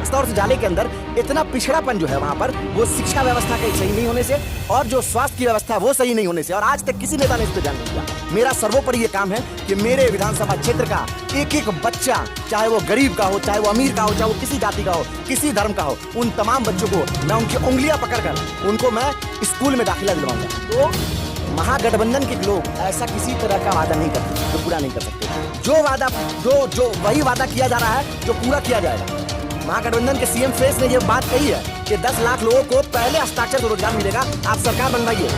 खासतौर से जाले के अंदर इतना पिछड़ापन जो है वहाँ पर, वो शिक्षा व्यवस्था का सही नहीं होने से और जो स्वास्थ्य की व्यवस्था वो सही नहीं होने से, और आज तक किसी नेता ने इस पर ध्यान नहीं दिया। मेरा सर्वोपरि ये काम है कि मेरे विधानसभा क्षेत्र का एक एक बच्चा, चाहे वो गरीब का हो, चाहे वो अमीर का हो, चाहे वो किसी जाति का हो, किसी धर्म का हो, उन तमाम बच्चों को मैं उनकी उंगलियां पकड़कर उनको मैं स्कूल में दाखिला दिलवाऊंगा। तो महागठबंधन के लोग ऐसा किसी तरह का वादा नहीं करते जो पूरा नहीं कर सकते। जो वादा जो वही वादा किया जा रहा है जो पूरा किया जाएगा। महागठबंधन के सीएम फेस ने ये बात कही है कि 10 लाख लोगों को पहले हस्ताक्षर से रोजगार मिलेगा। आप सरकार बनवाइए,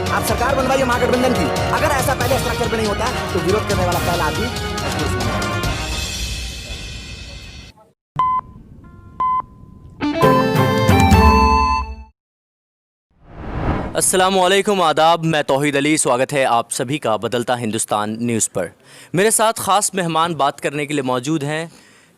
आप सरकार बनवाइए महागठबंधन की। अगर ऐसा पहले हस्ताक्षर पे नहीं होता है तो विरोध करने वाला पहला आदमी। अस्सलामुअलैकुम, आदाब। मैं तौहीद अली। स्वागत है आप सभी का बदलता हिंदुस्तान न्यूज़ पर। मेरे साथ ख़ास मेहमान बात करने के लिए मौजूद हैं।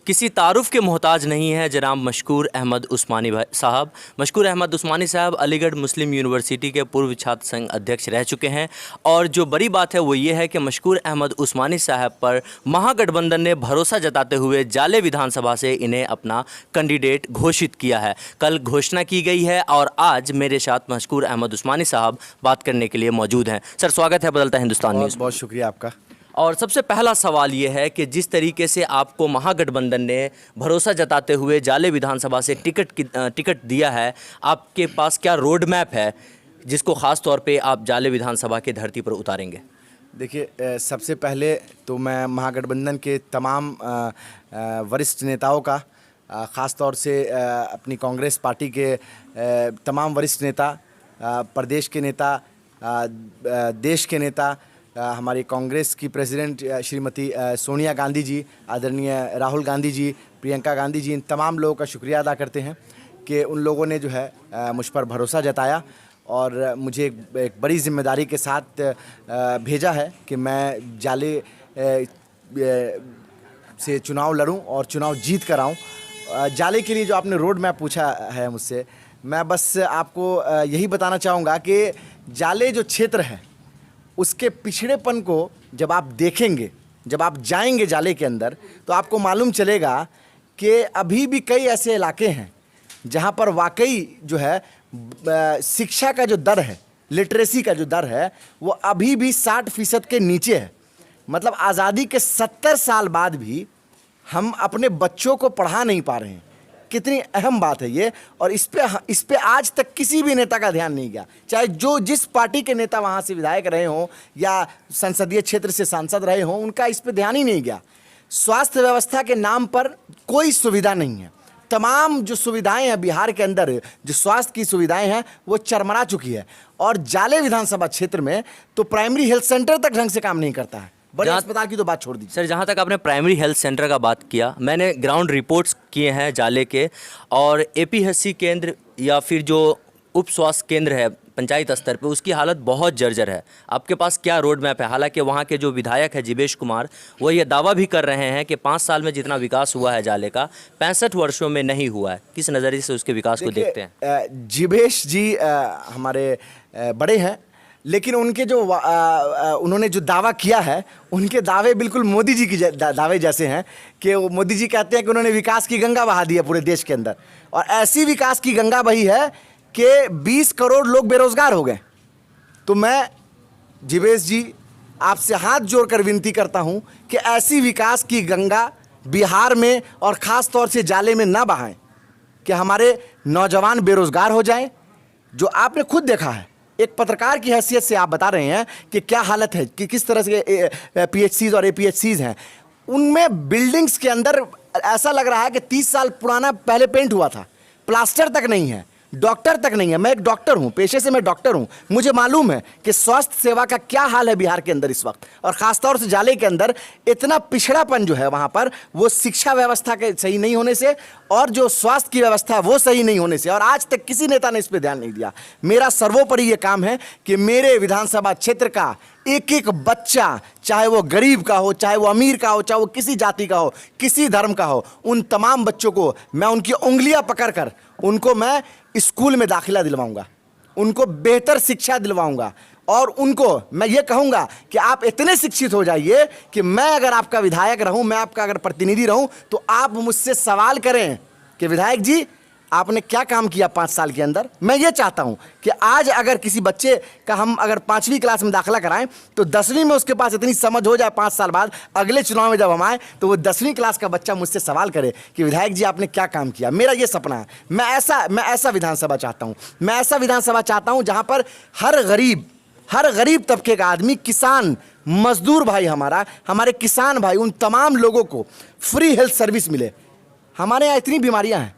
किसी तारुफ के मोहताज नहीं है जनाब मशकूर अहमद उस्मानी साहब। मशकूर अहमद उस्मानी साहब अलीगढ़ मुस्लिम यूनिवर्सिटी के पूर्व छात्र संघ अध्यक्ष रह चुके हैं। और जो बड़ी बात है वो ये है कि मशकूर अहमद उस्मानी साहब पर महागठबंधन ने भरोसा जताते हुए जाले विधानसभा से इन्हें अपना कैंडिडेट घोषित किया है। कल घोषणा की गई है और आज मेरे साथ मशकूर अहमद उस्मानी साहब बात करने के लिए मौजूद हैं। सर, स्वागत है बदलता हिंदुस्तान न्यूज़। बहुत शुक्रिया आपका। और सबसे पहला सवाल ये है कि जिस तरीके से आपको महागठबंधन ने भरोसा जताते हुए जाले विधानसभा से टिकट दिया है, आपके पास क्या रोड मैप है जिसको ख़ास तौर पे आप जाले विधानसभा की धरती पर उतारेंगे? देखिए, सबसे पहले तो मैं महागठबंधन के तमाम वरिष्ठ नेताओं का, ख़ास तौर से अपनी कांग्रेस पार्टी के तमाम वरिष्ठ नेता, प्रदेश के नेता, देश के नेता, हमारी कांग्रेस की प्रेसिडेंट श्रीमती सोनिया गांधी जी, आदरणीय राहुल गांधी जी, प्रियंका गांधी जी, इन तमाम लोगों का शुक्रिया अदा करते हैं कि उन लोगों ने जो है मुझ पर भरोसा जताया और मुझे एक बड़ी जिम्मेदारी के साथ भेजा है कि मैं जाले से चुनाव लड़ूं और चुनाव जीत कर आऊँ। जाले के लिए जो आपने रोड मैप पूछा है मुझसे, मैं बस आपको यही बताना चाहूँगा कि जाले जो क्षेत्र है उसके पिछड़ेपन को जब आप देखेंगे, जब आप जाएंगे जाले के अंदर, तो आपको मालूम चलेगा कि अभी भी कई ऐसे इलाके हैं जहां पर वाकई जो है शिक्षा का जो दर है, लिटरेसी का जो दर है, वो अभी भी 60% के नीचे है। मतलब आज़ादी के 70 साल बाद भी हम अपने बच्चों को पढ़ा नहीं पा रहे हैं। कितनी अहम बात है ये, और इस पे आज तक किसी भी नेता का ध्यान नहीं गया, चाहे जिस पार्टी के नेता वहाँ से विधायक रहे हों या संसदीय क्षेत्र से सांसद रहे हों, उनका इस पे ध्यान ही नहीं गया। स्वास्थ्य व्यवस्था के नाम पर कोई सुविधा नहीं है। तमाम जो सुविधाएं हैं बिहार के अंदर, जो स्वास्थ्य की सुविधाएं हैं, वो चरमरा चुकी है। और जाले विधानसभा क्षेत्र में तो प्राइमरी हेल्थ सेंटर तक ढंग से काम नहीं करता है। बड़े अस्पताल की तो बात छोड़ दीजिए। सर, जहाँ तक आपने प्राइमरी हेल्थ सेंटर का बात किया, मैंने ग्राउंड रिपोर्ट्स किए हैं जाले के, और एपीएससी केंद्र या फिर जो उप स्वास्थ्य केंद्र है पंचायत स्तर पे, उसकी हालत बहुत जर्जर है। आपके पास क्या रोड मैप है? हालांकि वहाँ के जो विधायक है जीवेश कुमार, वो ये दावा भी कर रहे हैं कि 5 साल में जितना विकास हुआ है जाले का 65 वर्षों में नहीं हुआ है। किस नज़रिए से उसके विकास को देखते हैं? जीवेश जी हमारे बड़े हैं, लेकिन उनके जो उन्होंने जो दावा किया है, उनके दावे बिल्कुल मोदी जी की दावे जैसे हैं कि वो मोदी जी कहते हैं कि उन्होंने विकास की गंगा बहा दी है पूरे देश के अंदर, और ऐसी विकास की गंगा बही है कि 20 करोड़ लोग बेरोजगार हो गए। तो मैं जीवेश जी आपसे हाथ जोड़कर विनती करता हूं कि ऐसी विकास की गंगा बिहार में और ख़ास तौर से जाले में ना बहाएं कि हमारे नौजवान बेरोजगार हो जाएं। जो आपने खुद देखा है, एक पत्रकार की हैसियत से आप बता रहे हैं कि क्या हालत है, कि किस तरह से पीएचसीज और एपीएचसीज हैं। उनमें बिल्डिंग्स के अंदर ऐसा लग रहा है कि 30 साल पुराना पहले पेंट हुआ था, प्लास्टर तक नहीं है, डॉक्टर तक नहीं है। मैं एक डॉक्टर हूं, पेशे से मैं डॉक्टर हूं, मुझे मालूम है कि स्वास्थ्य सेवा का क्या हाल है बिहार के अंदर इस वक्त, और ख़ासतौर से जाले के अंदर इतना पिछड़ापन जो है वहाँ पर, वो शिक्षा व्यवस्था के सही नहीं होने से और जो स्वास्थ्य की व्यवस्था वो सही नहीं होने से, और आज तक किसी नेता ने इस पर ध्यान नहीं दिया। मेरा सर्वोपरि ये काम है कि मेरे विधानसभा क्षेत्र का एक एक बच्चा, चाहे वो गरीब का हो, चाहे वो अमीर का हो, चाहे वो किसी जाति का हो, किसी धर्म का हो, उन तमाम बच्चों को मैं उनकी उंगलियां पकड़कर उनको मैं स्कूल में दाखिला दिलवाऊंगा, उनको बेहतर शिक्षा दिलवाऊंगा, और उनको मैं ये कहूँगा कि आप इतने शिक्षित हो जाइए कि मैं अगर आपका विधायक रहूँ, मैं आपका अगर प्रतिनिधि रहूँ, तो आप मुझसे सवाल करें कि विधायक जी आपने क्या काम किया 5 साल के अंदर। मैं ये चाहता हूं कि आज अगर किसी बच्चे का हम अगर 5वीं क्लास में दाखिला कराएं तो 10वीं में उसके पास इतनी समझ हो जाए 5 साल बाद, अगले चुनाव में जब हम आए तो वो 10वीं क्लास का बच्चा मुझसे सवाल करे कि विधायक जी आपने क्या काम किया। मेरा ये सपना है। मैं ऐसा विधानसभा चाहता हूँ। मैं ऐसा विधानसभा चाहता हूँ जहाँ पर हर गरीब तबके का आदमी, किसान, मजदूर भाई, हमारे किसान भाई, उन तमाम लोगों को फ्री हेल्थ सर्विस मिले। हमारे यहाँ इतनी बीमारियां हैं।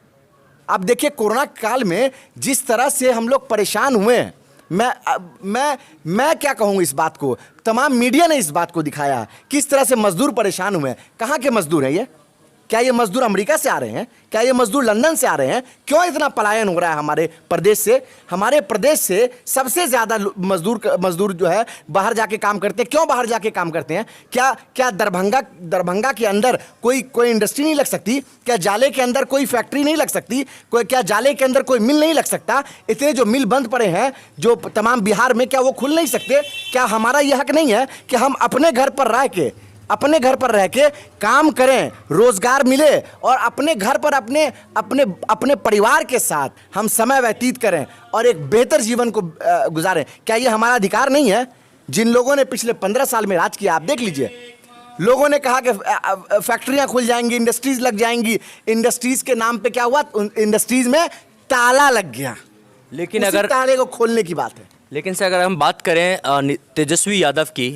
अब देखिए कोरोना काल में जिस तरह से हम लोग परेशान हुए हैं, मैं क्या कहूँ इस बात को, तमाम मीडिया ने इस बात को दिखाया किस तरह से मजदूर परेशान हुए हैं। कहाँ के मजदूर हैं ये? क्या ये मजदूर अमेरिका से आ रहे हैं? क्या ये मजदूर लंदन से आ रहे हैं? क्यों इतना पलायन हो रहा है हमारे प्रदेश से? हमारे प्रदेश से सबसे ज़्यादा मजदूर जो है बाहर जाके काम करते हैं। क्यों बाहर जाके काम करते हैं? क्या दरभंगा के अंदर कोई इंडस्ट्री नहीं लग सकती? क्या जाले के अंदर कोई फैक्ट्री नहीं लग सकती? क्या जाले के अंदर कोई मिल नहीं लग सकता? इतने जो मिल बंद पड़े हैं जो तमाम बिहार में, क्या वो खुल नहीं सकते? क्या हमारा यह हक नहीं है कि हम अपने घर पर रह के काम करें, रोजगार मिले और अपने घर पर अपने परिवार के साथ हम समय व्यतीत करें और एक बेहतर जीवन को गुजारें? क्या ये हमारा अधिकार नहीं है? जिन लोगों ने पिछले 15 साल में राज किया, आप देख लीजिए, लोगों ने कहा कि फैक्ट्रियां खुल जाएंगी, इंडस्ट्रीज लग जाएंगी। इंडस्ट्रीज के नाम पे क्या हुआ? इंडस्ट्रीज में ताला लग गया। लेकिन उसी अगर ताले को खोलने की बात है। लेकिन से अगर हम बात करें तेजस्वी यादव की,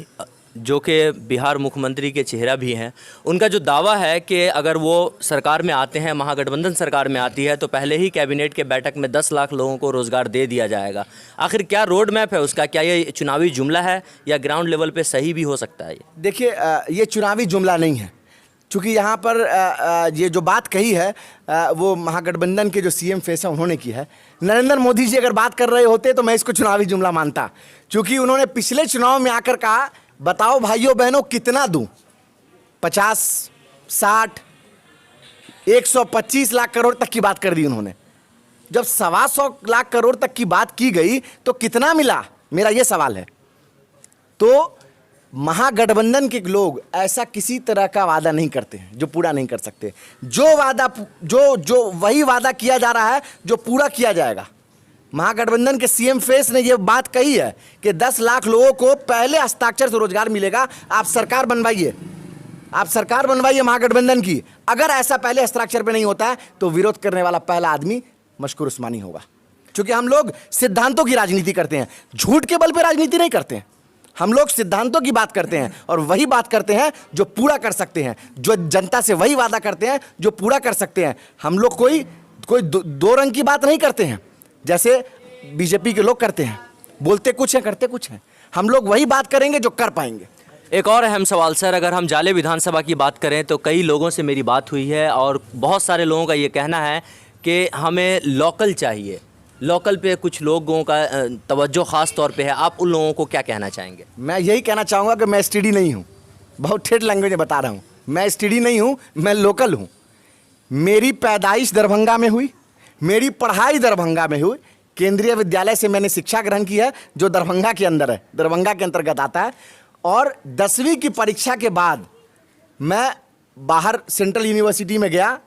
जो कि बिहार मुख्यमंत्री के चेहरा भी हैं, उनका जो दावा है कि अगर वो सरकार में आते हैं, महागठबंधन सरकार में आती है, तो पहले ही कैबिनेट के बैठक में 10 लाख लोगों को रोज़गार दे दिया जाएगा। आखिर क्या रोड मैप है उसका? क्या ये चुनावी जुमला है या ग्राउंड लेवल पे सही भी हो सकता है ये? देखिए ये चुनावी जुमला नहीं है, चूँकि यहाँ पर ये जो बात कही है वो महागठबंधन के जो सीएम फेस है उन्होंने की है। नरेंद्र मोदी जी अगर बात कर रहे होते तो मैं इसको चुनावी जुमला मानता, क्योंकि उन्होंने पिछले चुनाव में आकर कहा, बताओ भाइयों बहनों कितना दूं? 50, 60, 125 लाख करोड़ तक की बात कर दी उन्होंने। जब 125 लाख करोड़ तक की बात की गई तो कितना मिला? मेरा ये सवाल है। तो महागठबंधन के लोग ऐसा किसी तरह का वादा नहीं करते हैं जो पूरा नहीं कर सकते। जो वही वादा किया जा रहा है जो पूरा किया जाएगा। महागठबंधन के सीएम फेस ने यह बात कही है कि 10 लाख लोगों को पहले हस्ताक्षर से रोजगार मिलेगा। आप सरकार बनवाइए महागठबंधन की। अगर ऐसा पहले हस्ताक्षर पे नहीं होता है तो विरोध करने वाला पहला आदमी मशकूर उस्मानी होगा। क्योंकि हम लोग सिद्धांतों की राजनीति करते हैं, झूठ के बल पे राजनीति नहीं करते हैं। हम लोग सिद्धांतों की बात करते हैं और वही बात करते हैं जो पूरा कर सकते हैं, जो जनता से वही वादा करते हैं जो पूरा कर सकते हैं। हम लोग कोई दो रंग की बात नहीं करते हैं जैसे बीजेपी के लोग करते हैं, बोलते कुछ हैं करते कुछ हैं। हम लोग वही बात करेंगे जो कर पाएंगे। एक और अहम सवाल सर, अगर हम जाले विधानसभा की बात करें तो कई लोगों से मेरी बात हुई है और बहुत सारे लोगों का ये कहना है कि हमें लोकल चाहिए, लोकल पे कुछ लोगों का तवज्जो ख़ास तौर पे है। आप उन लोगों को क्या कहना चाहेंगे? मैं यही कहना चाहूँगा कि मैं एसटीडी नहीं हूँ। बहुत ठेठ लैंग्वेज में बता रहा हूँ, मैं एसटीडी नहीं हूँ, मैं लोकल हूँ। मेरी पैदाइश दरभंगा में हुई, मेरी पढ़ाई दरभंगा में हुई। केंद्रीय विद्यालय से मैंने शिक्षा ग्रहण की है जो दरभंगा के अंदर है, दरभंगा के अंतर्गत आता है। और 10वीं की परीक्षा के बाद मैं बाहर सेंट्रल यूनिवर्सिटी में गया,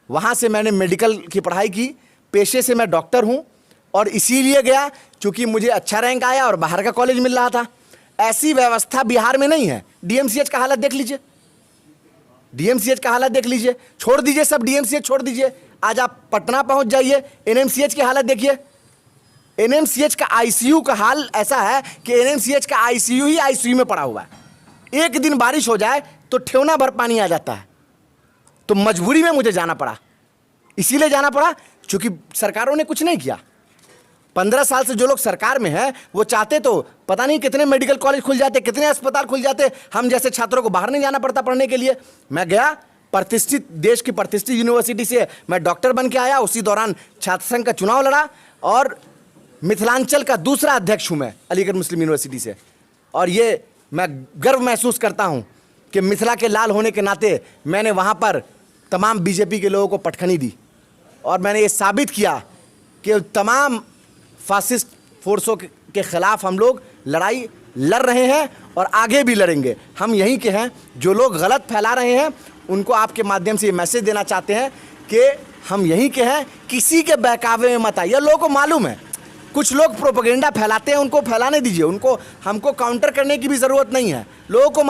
वहाँ से मैंने मेडिकल की पढ़ाई की। पेशे से मैं डॉक्टर हूँ और इसीलिए गया क्योंकि मुझे अच्छा रैंक आया और बाहर का कॉलेज मिल रहा था। ऐसी व्यवस्था बिहार में नहीं है। डीएमसीएच का हालत देख लीजिए, डीएमसीएच का हालत देख लीजिए। छोड़ दीजिए सब, डीएमसीएच छोड़ दीजिए, आज आप पटना पहुंच जाइए, एनएमसीएच की हालत देखिए। एनएमसीएच का आईसीयू का हाल ऐसा है कि एनएमसीएच का आईसीयू ही आईसीयू में पड़ा हुआ है। एक दिन बारिश हो जाए तो ठेवना भर पानी आ जाता है। तो मजबूरी में मुझे जाना पड़ा, इसीलिए जाना पड़ा क्योंकि सरकारों ने कुछ नहीं किया। 15 साल से जो लोग सरकार में हैं वो चाहते तो पता नहीं कितने मेडिकल कॉलेज खुल जाते, कितने अस्पताल खुल जाते, हम जैसे छात्रों को बाहर नहीं जाना पड़ता पढ़ने के लिए। मैं गया, प्रतिष्ठित देश की प्रतिष्ठित यूनिवर्सिटी से मैं डॉक्टर बन के आया। उसी दौरान छात्र संघ का चुनाव लड़ा और मिथिलांचल का दूसरा अध्यक्ष हूँ मैं अलीगढ़ मुस्लिम यूनिवर्सिटी से। और ये मैं गर्व महसूस करता हूँ कि मिथिला के लाल होने के नाते मैंने वहाँ पर तमाम बीजेपी के लोगों को पटखनी दी और मैंने ये साबित किया कि तमाम फासिस्ट फोर्सों के खिलाफ हम लोग लड़ाई लड़ रहे हैं और आगे भी लड़ेंगे। हम यहीं के हैं। जो लोग गलत फैला रहे हैं उनको आपके माध्यम से ये मैसेज देना चाहते हैं कि हम यहीं के हैं, किसी के बहकावे में मत आइए। लोगों को मालूम है, कुछ लोग प्रोपेगेंडा फैलाते हैं, उनको फैलाने दीजिए, उनको हमको काउंटर करने की भी ज़रूरत नहीं है। लोगों को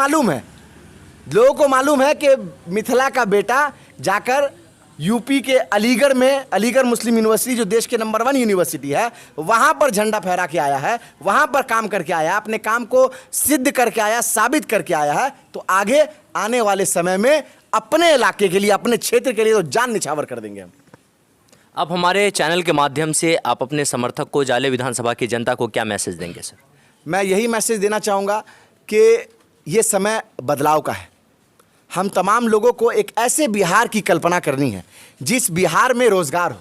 मालूम है कि मिथिला का बेटा जाकर यूपी के अलीगढ़ में, अलीगढ़ मुस्लिम यूनिवर्सिटी जो देश के नंबर 1 यूनिवर्सिटी है, वहाँ पर झंडा फहरा के आया है, वहाँ पर काम करके आया, अपने काम को सिद्ध करके आया, साबित करके आया है। तो आगे आने वाले समय में अपने इलाके के लिए, अपने क्षेत्र के लिए तो जान निछावर कर देंगे हम। अब हमारे चैनल के माध्यम से आप अपने समर्थक को, जाले विधानसभा की जनता को क्या मैसेज देंगे सर? मैं यही मैसेज देना चाहूँगा कि ये समय बदलाव का है। हम तमाम लोगों को एक ऐसे बिहार की कल्पना करनी है जिस बिहार में रोज़गार हो,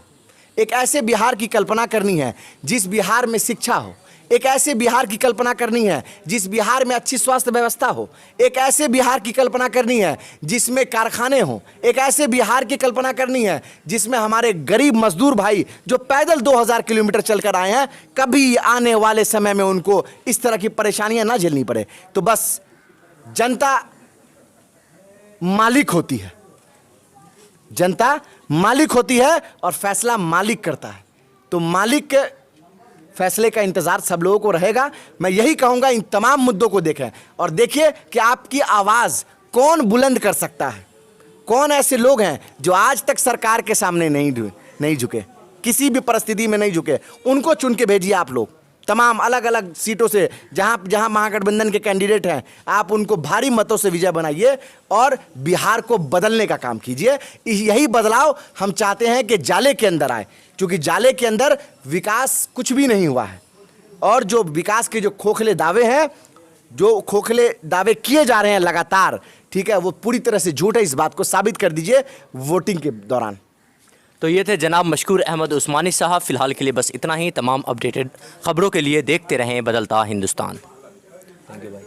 एक ऐसे बिहार की कल्पना करनी है जिस बिहार में शिक्षा हो, एक ऐसे बिहार की कल्पना करनी है जिस बिहार में अच्छी स्वास्थ्य व्यवस्था हो, एक ऐसे बिहार की कल्पना करनी है जिसमें कारखाने हों, एक ऐसे बिहार की कल्पना करनी है जिसमें हमारे गरीब मजदूर भाई जो पैदल 2000 किलोमीटर चलकर आए हैं, कभी आने वाले समय में उनको इस तरह की परेशानियां ना झेलनी पड़े। तो बस जनता मालिक होती है, जनता मालिक होती है और फैसला मालिक करता है। तो मालिक के फैसले का इंतजार सब लोगों को रहेगा। मैं यही कहूंगा, इन तमाम मुद्दों को देखें और देखिए कि आपकी आवाज़ कौन बुलंद कर सकता है। कौन ऐसे लोग हैं जो आज तक सरकार के सामने नहीं झुके, किसी भी परिस्थिति में नहीं झुके, उनको चुन के भेजिए आप लोग। तमाम अलग अलग सीटों से जहां महागठबंधन के कैंडिडेट हैं, आप उनको भारी मतों से विजय बनाइए और बिहार को बदलने का काम कीजिए। यही बदलाव हम चाहते हैं कि जाले के अंदर आए, क्योंकि जाले के अंदर विकास कुछ भी नहीं हुआ है और जो विकास के जो खोखले दावे हैं, जो खोखले दावे किए जा रहे हैं लगातार, ठीक है, वो पूरी तरह से झूठ है। इस बात को साबित कर दीजिए वोटिंग के दौरान। तो ये थे जनाब मशकूर अहमद उस्मानी साहब। फ़िलहाल के लिए बस इतना ही। तमाम अपडेटेड खबरों के लिए देखते रहें बदलता हिंदुस्तान। थैंक यू भाई।